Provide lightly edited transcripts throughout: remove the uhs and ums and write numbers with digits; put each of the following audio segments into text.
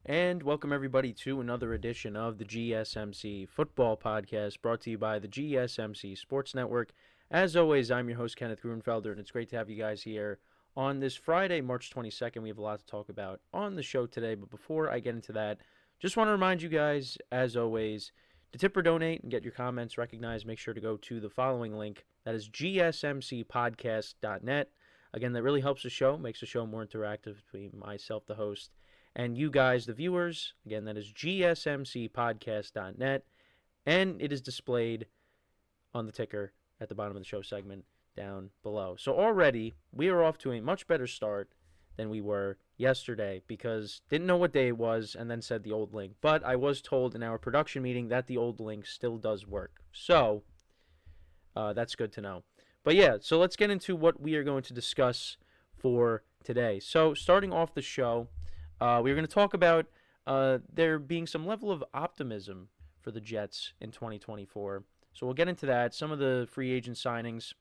And welcome everybody to another edition of the GSMC Football Podcast, brought to you by the GSMC Sports Network. As always, I'm your host, Kenneth Grunfelder, and it's great to have you guys here on this Friday, March 22nd. We have a lot to talk about on the show today, but before I get into that, just want to remind you guys, as always, to tip or donate and get your comments recognized, make sure to go to the following link. That is GSMCPodcast.net. Again, that really helps the show, makes the show more interactive between myself, the host, and you guys, the viewers. Again, that is GSMCPodcast.net, and it is displayed on the ticker at the bottom of the show segment down below. So already, we are off to a much better start than we were yesterday because didn't know what day it was and then said the old link. But I was told in our production meeting that the old link still does work. So that's good to know. But yeah, so let's get into what we are going to discuss for today. So starting off the show, we're going to talk about there being some level of optimism for the Jets in 2024. So we'll get into that. Some of the free agent signings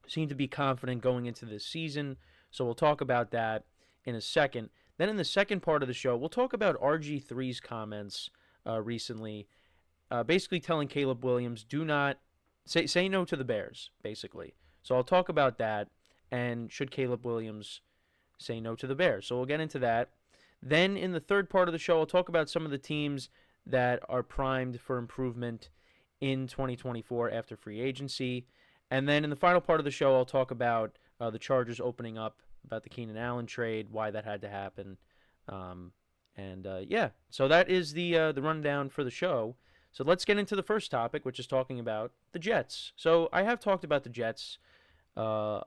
seem to be confident going into this season. So we'll talk about that in a second. Then in the second part of the show, we'll talk about RG3's comments recently, basically telling Caleb Williams, do not say no to the Bears, basically. So I'll talk about that, and should Caleb Williams say no to the Bears. So we'll get into that. Then in the third part of the show, I'll talk about some of the teams that are primed for improvement in 2024 after free agency. And then in the final part of the show, I'll talk about the Chargers opening up, about the Keenan Allen trade, why that had to happen. Yeah, so that is the rundown for the show. So let's get into the first topic, which is talking about the Jets. So I have talked about the Jets a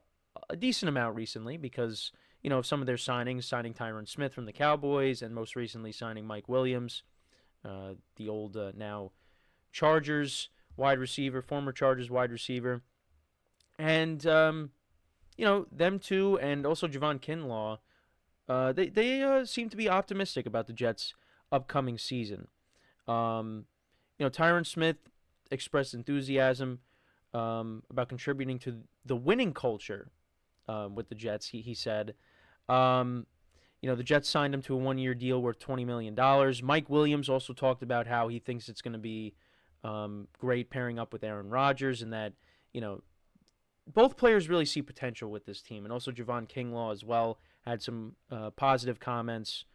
decent amount recently because, you know, some of their signings, signing Tyron Smith from the Cowboys and most recently signing Mike Williams, the old now Chargers wide receiver, former Chargers wide receiver. And, you know, them two and also Javon Kinlaw, they seem to be optimistic about the Jets' upcoming season. You know, Tyron Smith expressed enthusiasm about contributing to the winning culture with the Jets. He said, you know, the Jets signed him to a one-year deal worth $20 million. Mike Williams also talked about how he thinks it's going to be great pairing up with Aaron Rodgers and that, you know, both players really see potential with this team. And also Javon Kinlaw as well had some positive comments.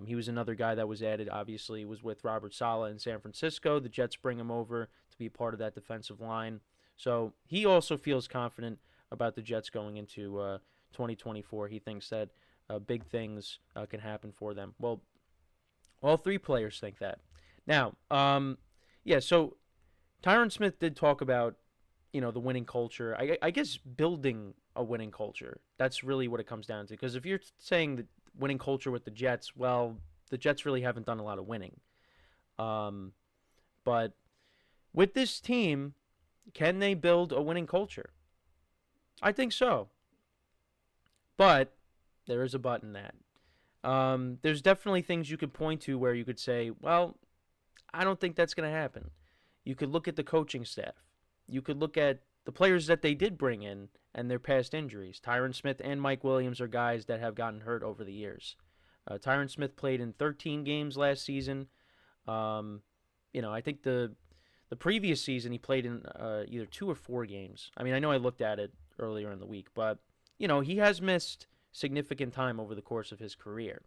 He was another guy that was added, obviously, was with Robert Saleh in San Francisco. The Jets bring him over to be part of that defensive line. So he also feels confident about the Jets going into 2024. He thinks that big things can happen for them. Well, all three players think that. Now, yeah, so Tyron Smith did talk about, you know, the winning culture. I guess building a winning culture. That's really what it comes down to. Because if you're saying the winning culture with the Jets, well, the Jets really haven't done a lot of winning. But with this team, can they build a winning culture? I think so. But there is a but in that. There's definitely things you could point to where you could say, well, I don't think that's going to happen. You could look at the coaching staff. You could look at the players that they did bring in and their past injuries. Tyron Smith and Mike Williams are guys that have gotten hurt over the years. Tyron Smith played in 13 games last season. You know, I think the previous season he played in either 2 or 4 games. I mean, I know I looked at it earlier in the week, but, you know, he has missed significant time over the course of his career.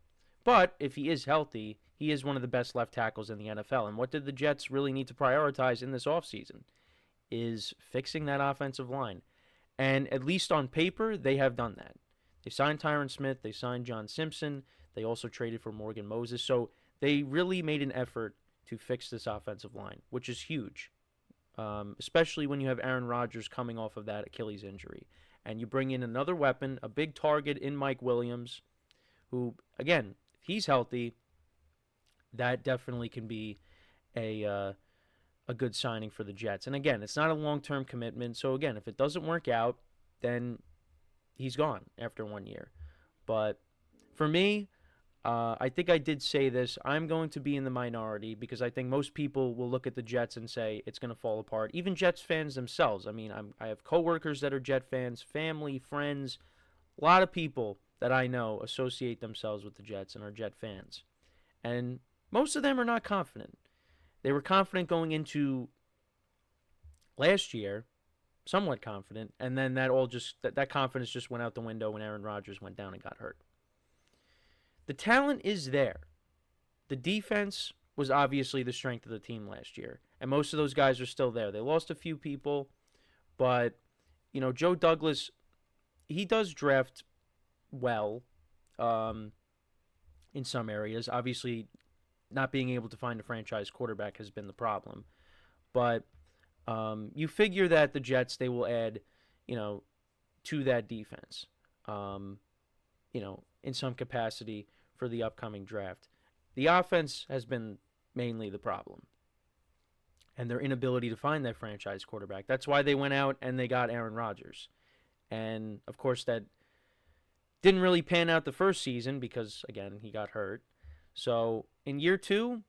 But if he is healthy, he is one of the best left tackles in the NFL. And what did the Jets really need to prioritize in this offseason? Is fixing that offensive line. And at least on paper, they have done that. They signed Tyron Smith. They signed John Simpson. They also traded for Morgan Moses. So they really made an effort to fix this offensive line, which is huge, especially when you have Aaron Rodgers coming off of that Achilles injury. And you bring in another weapon, a big target in Mike Williams, who, again, if he's healthy, that definitely can be a good signing for the Jets. And again, it's not a long-term commitment. So again, if it doesn't work out, then he's gone after 1 year. But for me, I think I did say this. I'm going to be in the minority because I think most people will look at the Jets and say it's going to fall apart. Even Jets fans themselves. I mean, I have coworkers that are Jet fans, family, friends. A lot of people that I know associate themselves with the Jets and are Jet fans. And most of them are not confident. They were confident going into last year, somewhat confident, and then that confidence just went out the window when Aaron Rodgers went down and got hurt. The talent is there. The defense was obviously the strength of the team last year, and most of those guys are still there. They lost a few people, but Joe Douglas, he does draft well in some areas. Obviously, not being able to find a franchise quarterback has been the problem, but you figure that the Jets, they will add, to that defense, in some capacity for the upcoming draft. The offense has been mainly the problem, and their inability to find that franchise quarterback. That's why they went out and they got Aaron Rodgers. And, of course, that didn't really pan out the first season because, again, he got hurt. So in year 2,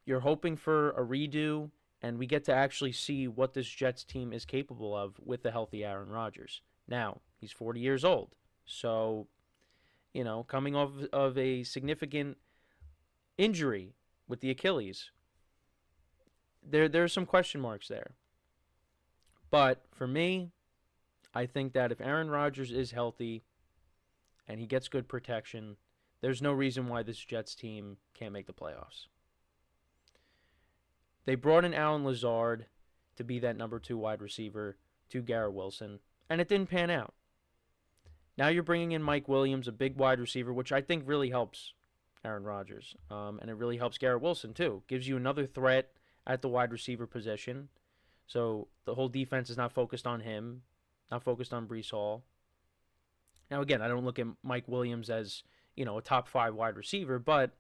you're hoping for a redo, and we get to actually see what this Jets team is capable of with the healthy Aaron Rodgers. Now, he's 40 years old. So, coming off of a significant injury with the Achilles, there are some question marks there. But for me, I think that if Aaron Rodgers is healthy and he gets good protection, there's no reason why this Jets team can't make the playoffs. They brought in Allen Lazard to be that number 2 wide receiver to Garrett Wilson, and it didn't pan out. Now you're bringing in Mike Williams, a big wide receiver, which I think really helps Aaron Rodgers, and it really helps Garrett Wilson too. Gives you another threat at the wide receiver position, so the whole defense is not focused on him, not focused on Breece Hall. Now again, I don't look at Mike Williams as a top 5 wide receiver, but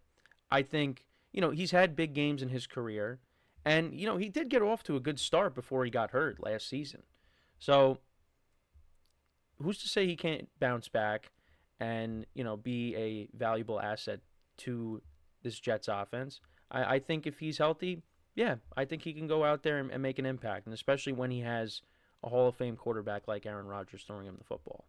I think he's had big games in his career, and he did get off to a good start before he got hurt last season. So who's to say he can't bounce back and be a valuable asset to this Jets offense? I think if he's healthy, yeah, I think he can go out there and make an impact, and especially when he has a Hall of Fame quarterback like Aaron Rodgers throwing him the football.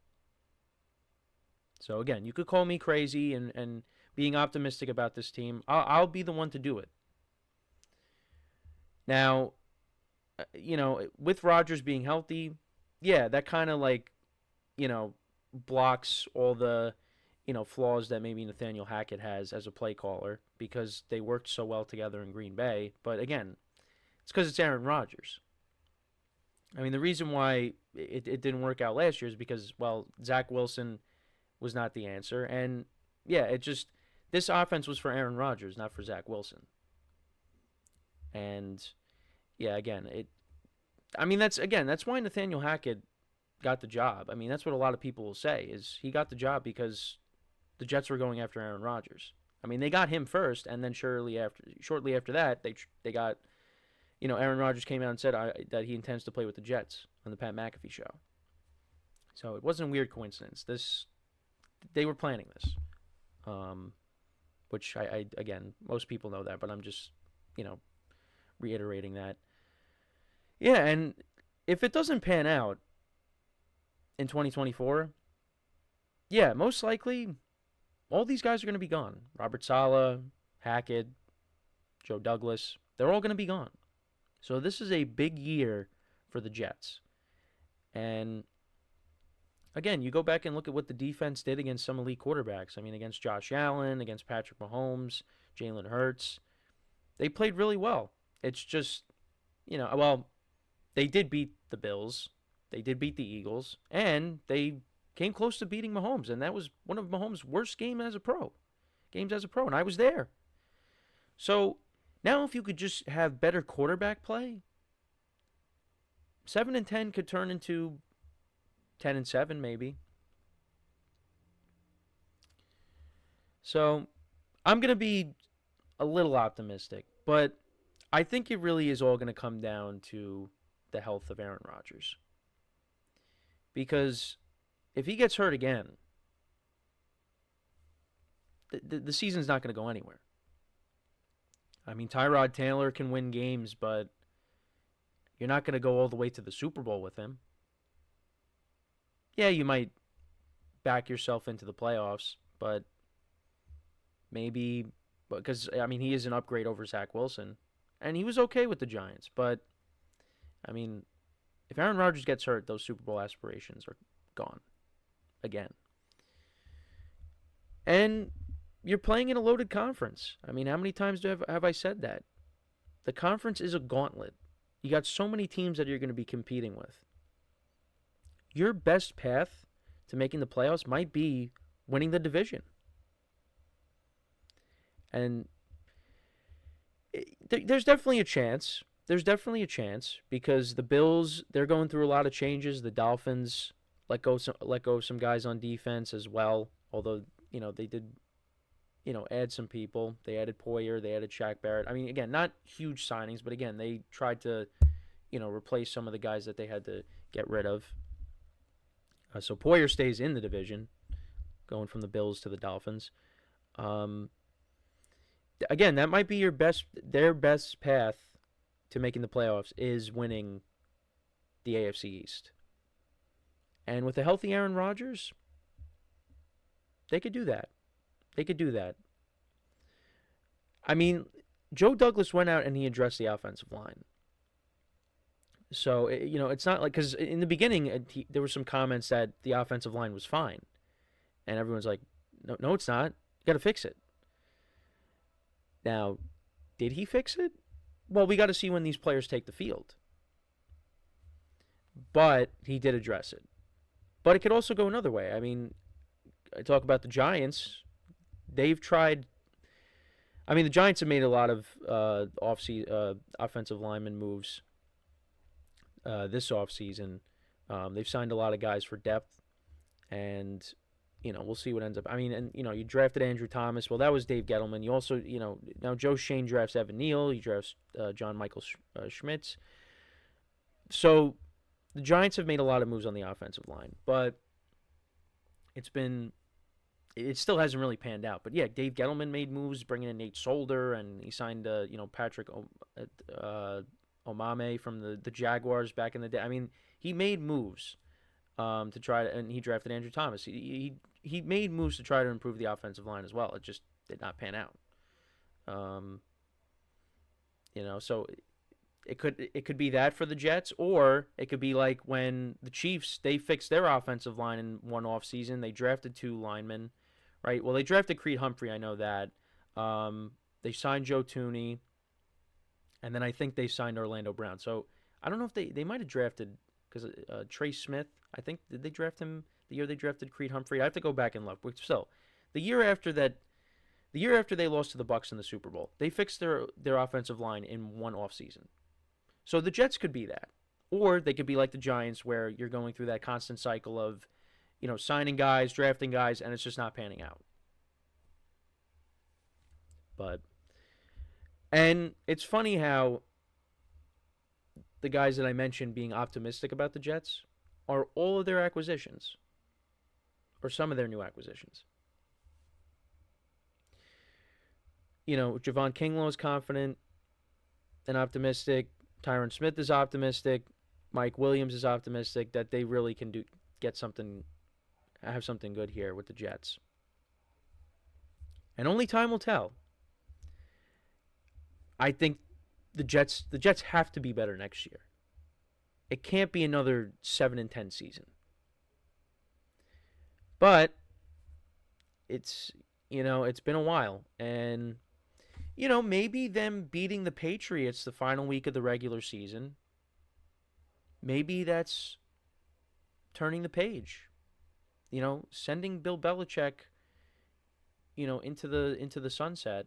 So again, you could call me crazy and being optimistic about this team. I'll be the one to do it. Now, with Rodgers being healthy, yeah, that kind of blocks all the, flaws that maybe Nathaniel Hackett has as a play caller because they worked so well together in Green Bay. But again, it's because it's Aaron Rodgers. I mean, the reason why it didn't work out last year is because, Zach Wilson was not the answer. And, yeah, this offense was for Aaron Rodgers, not for Zach Wilson. And, yeah, again, that's why Nathaniel Hackett got the job. I mean, that's what a lot of people will say, is he got the job because the Jets were going after Aaron Rodgers. I mean, they got him first, and then shortly after that, they got, Aaron Rodgers came out and said that he intends to play with the Jets on the Pat McAfee show. So it wasn't a weird coincidence. They were planning this, which I again, most people know that, but I'm just, reiterating that. Yeah, and if it doesn't pan out in 2024, yeah, most likely all these guys are going to be gone. Robert Saleh, Hackett, Joe Douglas, they're all going to be gone. So this is a big year for the Jets. And again, you go back and look at what the defense did against some elite quarterbacks. I mean, against Josh Allen, against Patrick Mahomes, Jalen Hurts. They played really well. It's just, they did beat the Bills. They did beat the Eagles. And they came close to beating Mahomes. And that was one of Mahomes' worst games as a pro. And I was there. So now if you could just have better quarterback play, 7-10 could turn into 10-7 maybe. So I'm going to be a little optimistic, but I think it really is all going to come down to the health of Aaron Rodgers. Because if he gets hurt again, the season's not going to go anywhere. I mean, Tyrod Taylor can win games, but you're not going to go all the way to the Super Bowl with him. Yeah, you might back yourself into the playoffs, but maybe because I mean he is an upgrade over Zach Wilson, and he was okay with the Giants. But I mean, if Aaron Rodgers gets hurt, those Super Bowl aspirations are gone again. And you're playing in a loaded conference. I mean, how many times have I said that? The conference is a gauntlet. You got so many teams that you're going to be competing with. Your best path to making the playoffs might be winning the division. And there's definitely a chance. There's definitely a chance because the Bills, they're going through a lot of changes. The Dolphins let go of some guys on defense as well. Although, they did, add some people. They added Poyer. They added Shaq Barrett. I mean, again, not huge signings, but again, they tried to, replace some of the guys that they had to get rid of. So Poyer stays in the division, going from the Bills to the Dolphins. Again, that might be their best path to making the playoffs is winning the AFC East. And with a healthy Aaron Rodgers, they could do that. They could do that. I mean, Joe Douglas went out and he addressed the offensive line. So, it's not like, because in the beginning, there were some comments that the offensive line was fine. And everyone's like, no, it's not. You got to fix it. Now, did he fix it? Well, we got to see when these players take the field. But he did address it. But it could also go another way. I mean, I talk about the Giants. They've tried. I mean, the Giants have made a lot of offensive lineman moves this offseason. They've signed a lot of guys for depth. And, we'll see what ends up. I mean, and, you drafted Andrew Thomas. Well, that was Dave Gettleman. You also, now Joe Shane drafts Evan Neal. He drafts John Michael Schmitz. So the Giants have made a lot of moves on the offensive line. But it still hasn't really panned out. But, yeah, Dave Gettleman made moves, bringing in Nate Solder. And he signed, Patrick Omame from the Jaguars back in the day. I mean, he made moves. To try to, and he drafted Andrew Thomas. He made moves to try to improve the offensive line as well. It just did not pan out. So it could be that for the Jets, or it could be like when the Chiefs, they fixed their offensive line in one offseason. They drafted 2 linemen, right? Well, they drafted Creed Humphrey, I know that. They signed Joe Tooney, and then I think they signed Orlando Brown. So I don't know if they might have drafted, because Trey Smith, I think, did they draft him the year they drafted Creed Humphrey? I have to go back and look. But still, the year after they lost to the Bucs in the Super Bowl, they fixed their offensive line in one offseason. So the Jets could be that. Or they could be like the Giants, where you're going through that constant cycle of, signing guys, drafting guys, and it's just not panning out. And it's funny how the guys that I mentioned being optimistic about the Jets are all of their acquisitions, or some of their new acquisitions. Javon Kinlaw is confident and optimistic. Tyron Smith is optimistic. Mike Williams is optimistic that they really can have something good here with the Jets. And only time will tell. I think the Jets have to be better next year. It can't be another 7-10 season. But it's been a while, and maybe them beating the Patriots the final week of the regular season, maybe that's turning the page. Sending Bill Belichick into the sunset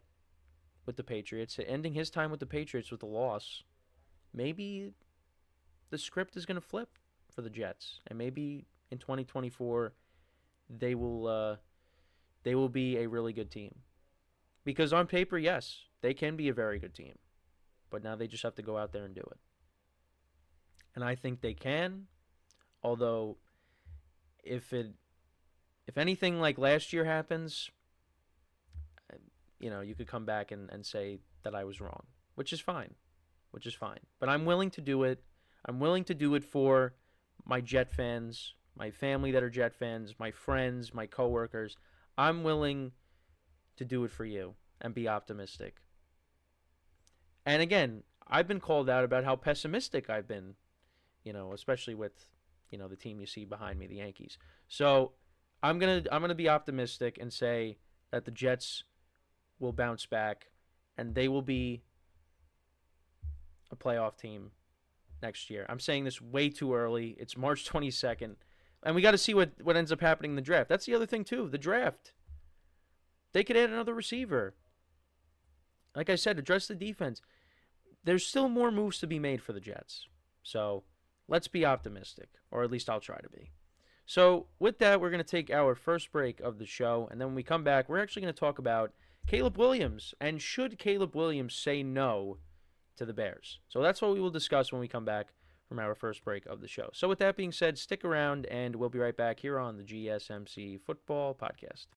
with the Patriots, ending his time with the Patriots with a loss. Maybe the script is going to flip for the Jets, and maybe in 2024 they will be a really good team. Because on paper, yes, they can be a very good team, but now they just have to go out there and do it. And I think they can, although if anything like last year happens, you could come back and say that I was wrong, which is fine. But I'm willing to do it. I'm willing to do it for my Jet fans, my family that are Jet fans, my friends, my coworkers. I'm willing to do it for you. and be optimistic. And again, I've been called out about how pessimistic I've been, especially with, the team you see behind me, the Yankees. So I'm gonna be optimistic and say that the Jets will bounce back and they will be a playoff team next year. I'm saying this way too early. It's March 22nd. And we got to see what ends up happening in the draft. That's the other thing, too. The draft. They could add another receiver. Like I said, address the defense. There's still more moves to be made for the Jets. So let's be optimistic, or at least I'll try to be. So with that, we're going to take our first break of the show. And then when we come back, we're actually going to talk about Caleb Williams. And should Caleb Williams say no to the Bears? So that's what we will discuss when we come back from our first break of the show. So with that being said, stick around and we'll be right back here on the GSMC Football Podcast.